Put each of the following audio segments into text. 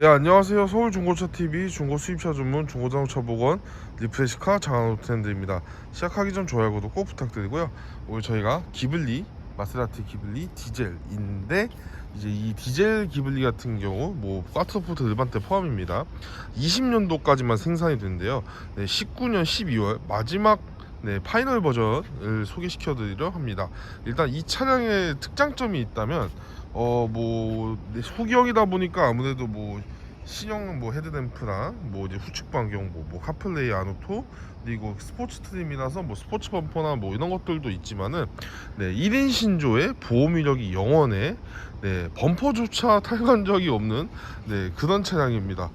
네, 안녕하세요. 서울중고차TV 중고수입차 전문 중고자동차 보건 리프레시카 장한호텐드입니다. 시작하기 전 좋아요, 구독 꼭 부탁드리고요. 오늘 저희가 기블리, 마세라티 기블리 디젤인데, 이제 이 디젤 기블리 같은 경우 뭐 꽈트로포트 일반대 포함입니다. 20년도까지만 생산이 되는데요. 네, 19년 12월 마지막 파이널 버전을 소개시켜 드리려 합니다. 일단 이 차량의 특장점이 있다면 후기형이다 보니까 아무래도 신형 헤드램프나 이제 후측 반경 카플레이 안오토, 그리고 스포츠 트림이라서 스포츠 범퍼나 이런 것들도 있지만은 1인 신조의 보호 이력이 영원해, 범퍼조차 탈관 적이 없는 그런 차량입니다.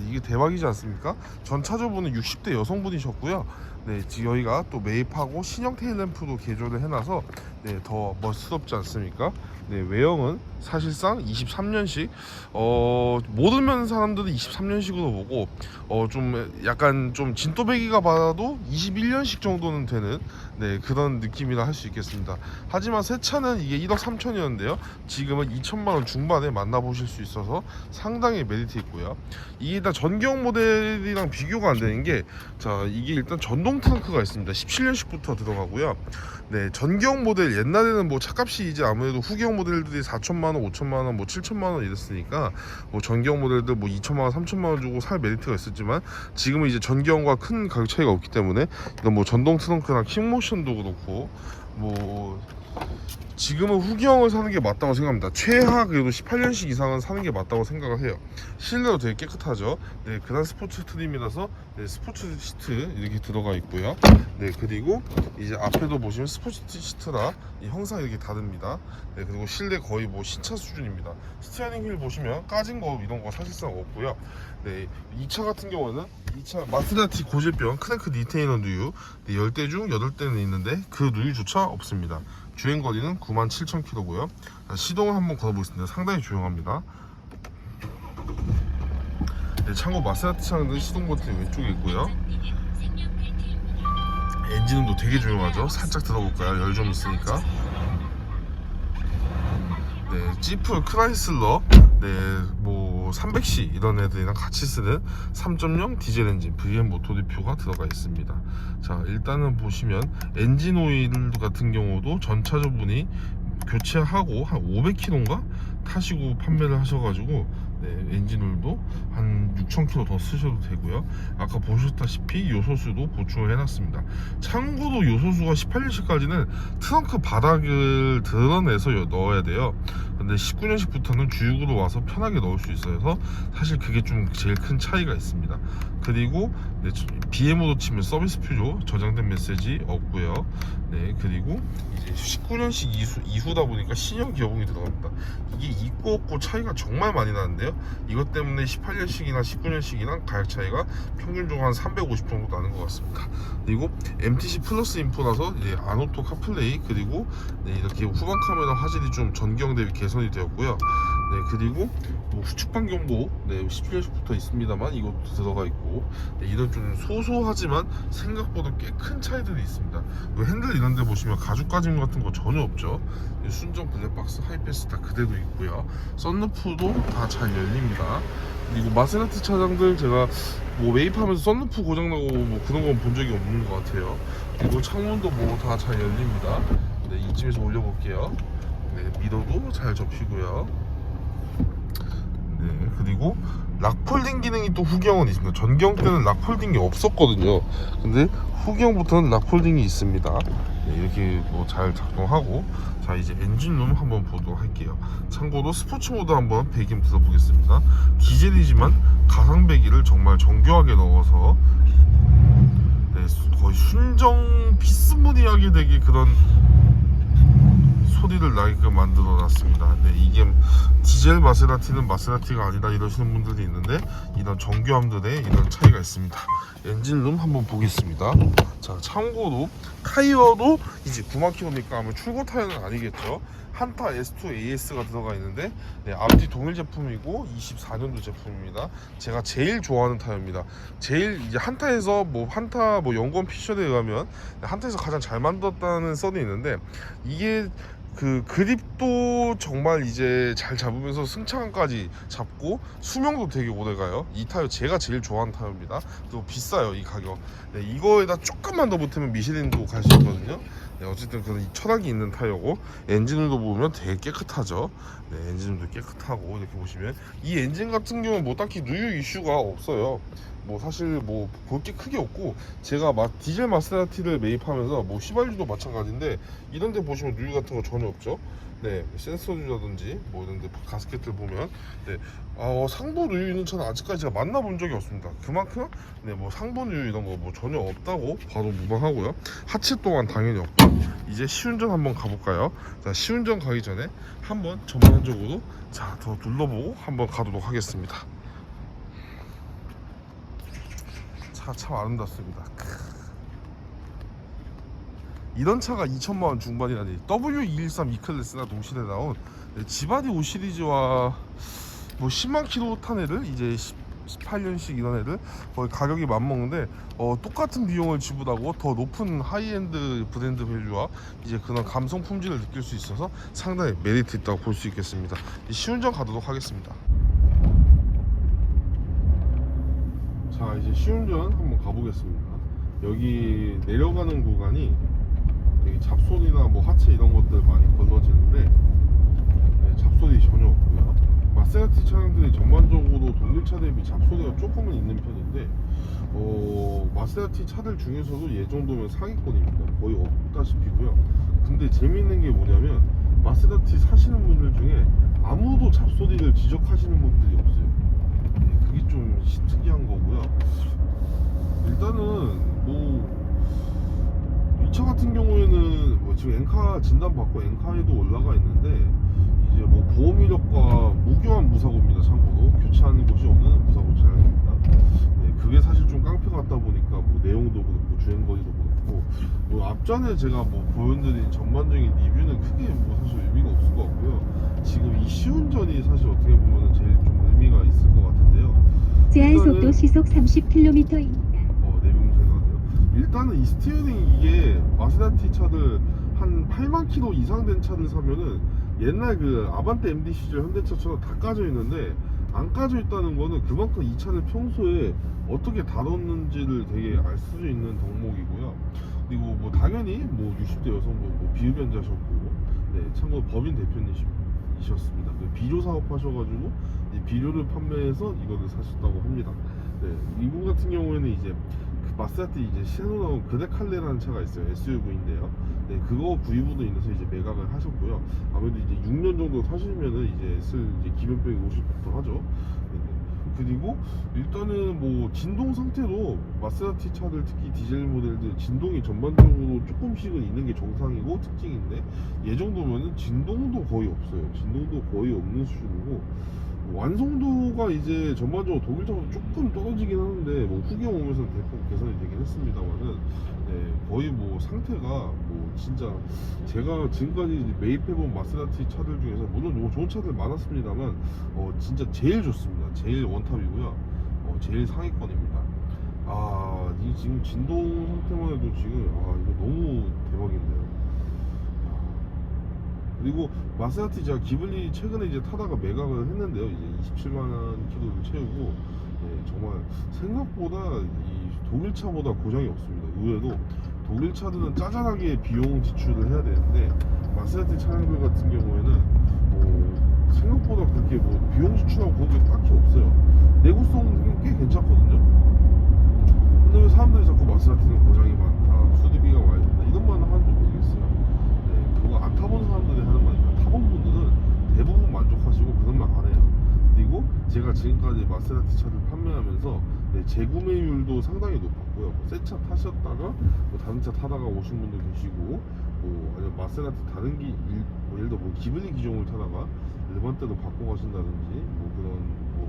이게 대박이지 않습니까? 전 차주분은 60대 여성분이셨고요. 저희가 또 매입하고 신형 테일램프도 개조를 해놔서 더 멋스럽지 않습니까? 외형은 사실상 23년식, 모르면 사람들은 23년식으로 보고 좀 약간 좀 진또배기가 받아도 21년식 정도는 되는 그런 느낌이라 할 수 있겠습니다. 하지만 새 차는 이게 1억 3천이었는데요 지금은 2천만원 중반에 만나보실 수 있어서 상당히 메리트 있고요. 이게 일단 전경 모델이랑 비교가 안 되는 게, 이게 일단 전동 트렁크가 있습니다. 17년식부터 들어가고요. 전경 모델 옛날에는 차값이 이제 아무래도 후기형 모델들이 4천만원, 5천만원, 7천만원 이랬으니까 전경 모델들 2천만원, 3천만원 주고 살 메리트가 있었지만, 지금은 이제 전경과 큰 가격 차이가 없기 때문에 이건 전동 트렁크나 킥모션도 그렇고 지금은 후기형을 사는 게 맞다고 생각합니다. 최하 그래도 18년식 이상은 사는 게 맞다고 생각을 해요. 실내도 되게 깨끗하죠. 그단 스포츠 트림이라서 스포츠 시트 이렇게 들어가 있고요. 그리고 이제 앞에도 보시면 스포츠 시트라 이 형상 이렇게 다릅니다. 그리고 실내 거의 신차 수준입니다. 스티어링 휠 보시면 까진 거 이런 거 사실상 없고요. 이 차 같은 경우는 이 차 마세라티 고질병 크랭크 리테이너 누유 10대 중 8대는 있는데 그 누유조차 없습니다. 주행거리는 97,000km고요 시동을 한번 걸어보겠습니다. 상당히 조용합니다. 참고 마세라티 차량들은 시동 버튼이 왼쪽에 있고요. 엔진음도 되게 조용하죠. 살짝 들어볼까요? 열 좀 있으니까. 지프 크라이슬러 300C 이런 애들이랑 같이 쓰는 3.0 디젤 엔진 VM 모토리표가 들어가 있습니다. 자, 일단은 보시면 엔진 오일 같은 경우도 전 차주분이 교체하고 한 500km인가 타시고 판매를 하셔가지고 엔진오일도 한 6,000km 더 쓰셔도 되고요. 아까 보셨다시피 요소수도 보충을 해놨습니다. 참고로 요소수가 18년식까지는 트렁크 바닥을 드러내서 넣어야 돼요. 근데 19년식부터는 주육으로 와서 편하게 넣을 수 있어서 사실 그게 좀 제일 큰 차이가 있습니다. 그리고 BM으로 치면 서비스 퓨조 저장된 메시지 없고요. 그리고 이제 19년식 이후다 보니까 신형 기어봉이 들어갑니다. 이게 있고 없고 차이가 정말 많이 나는데요. 이것 때문에 18년식이나 19년식이랑 가격 차이가 평균적으로 한 350 정도 나는 것 같습니다. 그리고 MTC 플러스 인포라서 이제 안오토 카플레이, 그리고 이렇게 후방 카메라 화질이 좀 전경 대비 개선이 되었고요. 그리고 후측 반경도 17년식부터 있습니다만 이것도 들어가 있고, 이런 좀 소소하지만 생각보다 꽤 큰 차이들이 있습니다. 핸들 이런 데 보시면 가죽 가짐 같은 거 전혀 없죠. 순정 블랙박스 하이패스 다 그대로 있고요. 썬루프도 다 잘 열립니다. 그리고 마세라티 차량들 제가 매입하면서 썬루프 고장나고 그런 건 본 적이 없는 것 같아요. 그리고 창문도 다 잘 열립니다. 이쯤에서 올려볼게요. 미러도 잘 접히고요. 그리고 락폴딩 기능이 또 후경은 있습니다. 전경 때는 락폴딩이 없었거든요. 근데 후경부터는 락폴딩이 있습니다. 이렇게 잘 작동하고, 자, 이제 엔진룸 한번 보도록 할게요. 참고로 스포츠 모드 한번 배기 들어보겠습니다. 디젤이지만 가상 배기를 정말 정교하게 넣어서 거의 순정 비스무리하게 되게 그런 소리를 나게끔 만들어 놨습니다. 이게 디젤 마세라티는 마세라티가 아니다 이러시는 분들이 있는데, 이런 정교함들의 이런 차이가 있습니다. 엔진룸 한번 보겠습니다. 자, 참고로 타이어도 이제 9만 킬로니까 아마 출고 타이어는 아니겠죠. 한타 S2 AS가 들어가 있는데 앞뒤 동일 제품이고 24년도 제품입니다. 제가 제일 좋아하는 타이어입니다. 제일 이제 한타에서 한타 연구원 피셜에 의하면 한타에서 가장 잘 만들었다는 썰이 있는데, 이게 그 그립도 정말 이제 잘 잡으면서 승차감까지 잡고 수명도 되게 오래가요. 이 타이어 제가 제일 좋아하는 타이어입니다. 그리고 비싸요 이 가격. 네, 이거에다 조금만 더 붙으면 미쉐린도 갈 수 있거든요. 네, 어쨌든 그런 이 철학이 있는 타이어고, 엔진을도 보면 되게 깨끗하죠. 네, 엔진도 깨끗하고, 이렇게 보시면 이 엔진 같은 경우는 뭐 딱히 누유 이슈가 없어요. 뭐 사실 뭐 볼 게 크게 없고, 제가 디젤 마세라티를 매입하면서 뭐 휘발유도 마찬가지인데 이런 데 보시면 누유 같은 거 전혀 없죠. 네, 센서류라든지 뭐 이런 데 가스켓들 보면, 네, 상부 누유 있는 차는 아직까지 제가 만나본 적이 없습니다. 그만큼 네, 뭐 상부 누유 이런 거 뭐 전혀 없다고 봐도 무방하고요. 하체 또한 당연히 없고. 이제 시운전 한번 가볼까요? 자, 시운전 가기 전에 한번 전반적으로 더 둘러보고 한번 가도록 하겠습니다. 참 아름답습니다. 이런 차가 2천만원 중반이라니. W213 E클래스나 동시에 나온 지바디 5 시리즈와 뭐 10만 킬로 탄 애들, 이제 18년식 이런 애들 거의 가격이 맞먹는데, 똑같은 비용을 지불하고 더 높은 하이엔드 브랜드 밸류와 이제 그런 감성 품질을 느낄 수 있어서 상당히 메리트 있다고 볼 수 있겠습니다. 시운전 가도록 하겠습니다. 자, 이제 시운전 한번 가보겠습니다. 여기 내려가는 구간이 되게 잡소리나 뭐 하체 이런 것들 많이 걸러지는데, 네, 잡소리 전혀 없고요. 마세라티 차량들이 전반적으로 독일차 대비 잡소리가 조금은 있는 편인데, 마세라티 차들 중에서도 얘 정도면 상위권입니다. 거의 없다시피고요. 근데 재미있는 게 뭐냐면, 마세라티 사시는 분들 중에 아무도 잡소리를 지적하시는 분들이 없어요. 네, 그게 좀 특이한 거고요. 일단은 뭐 이 차 같은 경우에는 뭐 지금 엔카 진단 받고 엔카에도 올라가 있는데, 이제 뭐 보험 이력과 무교환 무사고입니다. 참고로 교체하는 곳이 없는 무사고 차량입니다. 네, 그게 사실 좀 깡패 같다 보니까 뭐 내용도 그렇고 주행거리도 그렇고, 뭐 앞전에 제가 뭐 보여드린 전반적인 리뷰는 크게 뭐 사실 의미가 없을 것 같고요. 지금 이 시운전이 사실 어떻게 보면 제일 좀 의미가 있을 것 같은데요. 제한 속도 시속 30km입니다. 일단은 이 스티어링, 이게 마세라티 차들 한 8만 킬로 이상 된 차를 사면은 옛날 그 아반떼 MD 시절 현대차처럼 다 까져 있는데, 안 까져 있다는 거는 그만큼 이 차를 평소에 어떻게 다뤘는지를 되게 알 수 있는 덕목이고요. 그리고 뭐 당연히 뭐 60대 여성분 뭐 비흡연자셨고, 네, 참고로 법인 대표님이셨습니다. 비료 사업 하셔가지고 비료를 판매해서 이거를 사셨다고 합니다. 네, 이분 같은 경우에는 이제 마세라티 이제 새로 나온 그레칼레라는 차가 있어요. SUV인데요. 네, 그거 구입으로 인해서 이제 매각을 하셨고요. 아무래도 이제 6년 정도 타시면은 이제 이제 기변병이 오실 법도 하죠. 네, 그리고 일단은 뭐 진동 상태로 마세라티 차들, 특히 디젤 모델들 진동이 전반적으로 조금씩은 있는 게 정상이고 특징인데, 얘 정도면은 진동도 거의 없어요. 진동도 거의 없는 수준이고, 완성도가 이제 전반적으로 독일차보다 조금 떨어지긴 하는데, 뭐 후경 오면서 대폭 개선이 되긴 했습니다만은, 네, 거의 뭐 상태가 뭐 진짜 제가 지금까지 매입해본 마세라티 차들 중에서 물론 뭐 좋은 차들 많았습니다만, 진짜 제일 좋습니다. 제일 원탑이고요. 제일 상위권입니다. 이 지금 진동 상태만 해도 지금 이거 너무 대박인데요. 그리고 마세라티 제가 기블리 최근에 이제 타다가 매각을 했는데요. 이제 27만 킬로를 채우고, 네, 정말 생각보다 이 독일차보다 고장이 없습니다. 의외로 독일차들은 짜잘하게 비용 지출을 해야 되는데, 마세라티 차량들 같은 경우에는 생각보다 그렇게 뭐 비용 지출하고 그런 게 딱히 없어요. 내구성 꽤 괜찮거든요. 근데 왜 사람들이 자꾸 마세라티는 고장이 많다, 수리비가 많이 든다 이런 말을 하는지 모르겠어요. 그거 안 타본 사람들이 하는 말이니까, 타본 분들은 대부분 만족하시고 그런 말 안 해요. 그리고 제가 지금까지 마세라티 차를 판매하면서 재구매율도 상당히 높았고요. 새 차 타셨다가 뭐 다른 차 타다가 오신 분도 계시고, 뭐 아니면 마세라티 다른 뭐 예를 들어 뭐 기블리 기종을 타다가 르반떼로 바꿔 가신다든지 뭐 그런 뭐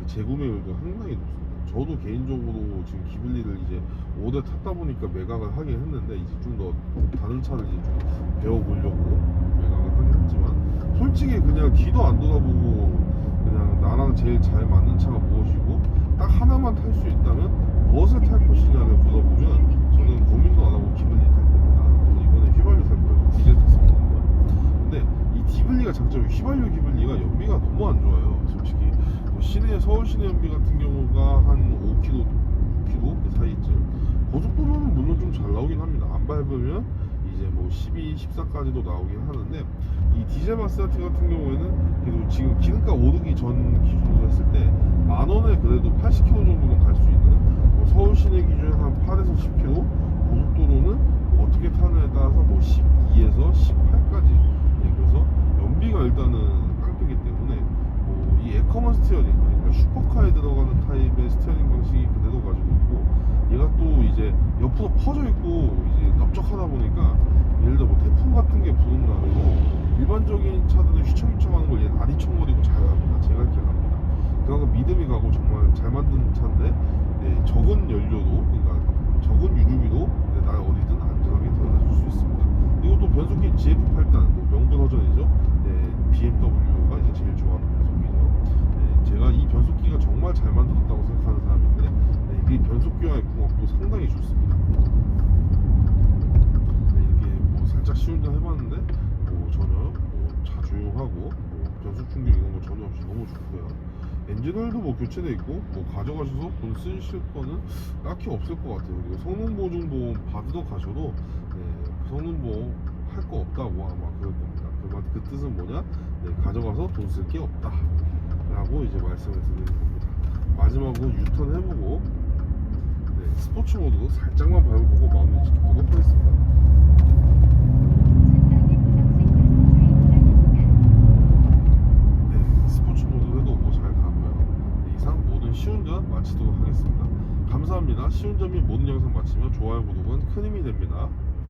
재구매율도 상당히 높습니다. 저도 개인적으로 지금 기블리를 이제 오래 탔다 보니까 매각을 하긴 했는데, 이제 좀 더 다른 차를 이제 좀 배워보려고 매각을 하긴 했지만, 솔직히 그냥 뒤도 안 돌아보고 그냥 나랑 제일 잘 맞는 차가 무엇이고 딱 하나만 탈 수 있다면 무엇을 탈 것이냐를 물어보면, 저는 고민도 안 하고 기블리 탈 겁니다. 저는 이번에 휘발유 살 거예요. 디젤 탔었거든요. 기블리가 장점이 휘발유 기블리가 연비가 너무 안 좋아요. 솔직히 뭐 시내 서울 시내 연비 같은 경우가 한 5km 그 사이쯤, 고속도로는 물론 좀 잘 나오긴 합니다. 안 밟으면 이제 뭐 12, 14까지도 나오긴 하는데, 이 디젤 마세라티 같은 경우에는 그래도 지금 기름값 오르기 전 기준으로 했을 때 10,000원에 그래도 80km 정도는 갈 수 있는, 뭐 서울 시내 기준에 한 8에서 10km, 고속도로는 어떻게 타느냐에 따라서 뭐 12에서 18까지. 그래서 연비가 일단은 깡패기 때문에 뭐 이 에커먼 스티어링, 그러니까 슈퍼카에 들어가는 타입의 스티어링 방식이 그대로 가지고 있고, 얘가 또 이제 옆으로 퍼져 있고 이제 넓적하다 보니까, 예를 들어 뭐 태풍 같은 게 부는 날에도 일반적인 차들은 휘청휘청하는 걸 얘는 안 휘청거리고 잘 갑니다. 제가 이렇게 갑니다. 그만큼 믿음이 가고 정말 잘 만든 차인데, 네, 적은 연료로, 그러니까 적은 유류비로 날 어디든 안전하게 데려다 줄 수 있습니다. 그리고 또 변속기 GF8단, 뭐 명불허전이죠. 네, BMW가 이제 제일 좋아하는 변속기죠. 네, 제가 이 변속기가 정말 잘 만들었다고 생각하는 사람인데, 네, 이 변속기와의 궁합도 상당히 좋습니다. 네, 이게 뭐 살짝 시운전 해봤는데 뭐 전혀 뭐 자조용하고 뭐 변속 충격 이런 거 전혀 없이 너무 좋고요. 엔진오일도 뭐 교체돼 있고, 뭐 가져가셔서 돈 쓰실 거는 딱히 없을 것 같아요. 그리고 성능 보증보험 받으러 가셔도, 네, 성능 보험 할 거 없다고 아마 그럴 겁니다. 그 뜻은 뭐냐? 네, 가져가서 돈 쓸 게 없다 라고 이제 말씀을 드리는 겁니다. 마지막으로 유턴 해보고, 네, 스포츠 모드로 살짝만 밟아보고 마무리 짓도록 하겠습니다.